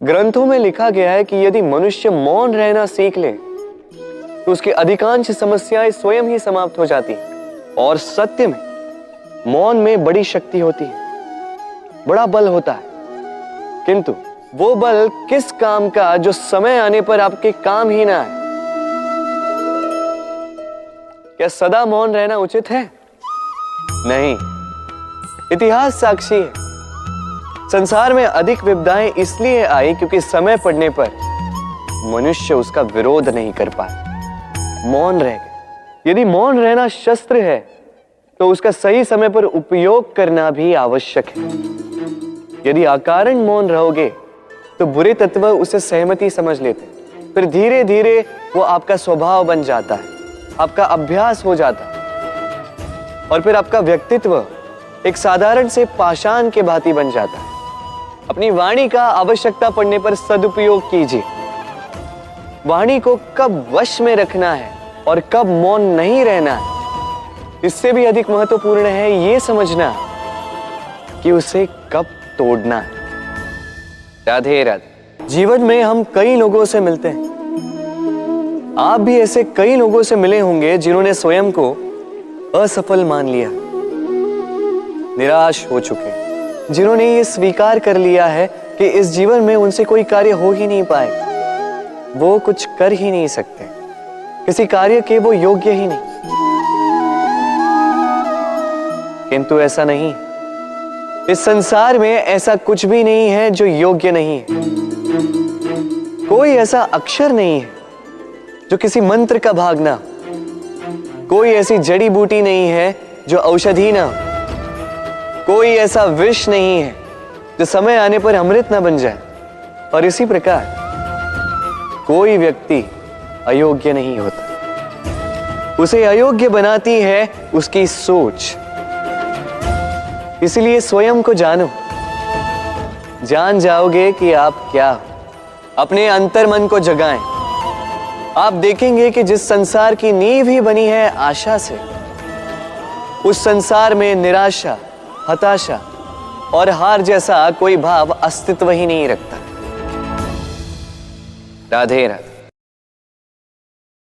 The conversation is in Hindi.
ग्रंथों में लिखा गया है कि यदि मनुष्य मौन रहना सीख ले तो उसकी अधिकांश समस्याएं स्वयं ही समाप्त हो जाती हैं। और सत्य में मौन में बड़ी शक्ति होती है, बड़ा बल होता है, किंतु वो बल किस काम का जो समय आने पर आपके काम ही ना आए। क्या सदा मौन रहना उचित है? नहीं। इतिहास साक्षी है, संसार में अधिक विपदाएं इसलिए आई क्योंकि समय पड़ने पर मनुष्य उसका विरोध नहीं कर पाया, मौन रह गए। यदि मौन रहना शस्त्र है तो उसका सही समय पर उपयोग करना भी आवश्यक है। यदि अकारण मौन रहोगे तो बुरे तत्व उसे सहमति समझ लेते, फिर धीरे धीरे वो आपका स्वभाव बन जाता है, आपका अभ्यास हो जाता है और फिर आपका व्यक्तित्व एक साधारण से पाषाण के भांति बन जाता है। अपनी वाणी का आवश्यकता पड़ने पर सदुपयोग कीजिए। वाणी को कब वश में रखना है और कब मौन नहीं रहना है, इससे भी अधिक महत्वपूर्ण है ये समझना कि उसे कब तोड़ना है। राधे राधे। जीवन में हम कई लोगों से मिलते हैं, आप भी ऐसे कई लोगों से मिले होंगे जिन्होंने स्वयं को असफल मान लिया, निराश हो चुके, जिन्होंने ये स्वीकार कर लिया है कि इस जीवन में उनसे कोई कार्य हो ही नहीं पाएगा, वो कुछ कर ही नहीं सकते, किसी कार्य के वो योग्य ही नहीं। किंतु ऐसा नहीं, इस संसार में ऐसा कुछ भी नहीं है जो योग्य नहीं है। कोई ऐसा अक्षर नहीं है जो किसी मंत्र का भाग ना, कोई ऐसी जड़ी बूटी नहीं है जो औषधि ना, कोई ऐसा विष नहीं है जो समय आने पर अमृत ना बन जाए। और इसी प्रकार कोई व्यक्ति अयोग्य नहीं होता, उसे अयोग्य बनाती है उसकी सोच। इसलिए स्वयं को जानो, जान जाओगे कि आप क्या हो। अपने अंतर मन को जगाएं, आप देखेंगे कि जिस संसार की नींव ही बनी है आशा से, उस संसार में निराशा, हताशा और हार जैसा कोई भाव अस्तित्व ही नहीं रखता। राधे राधे।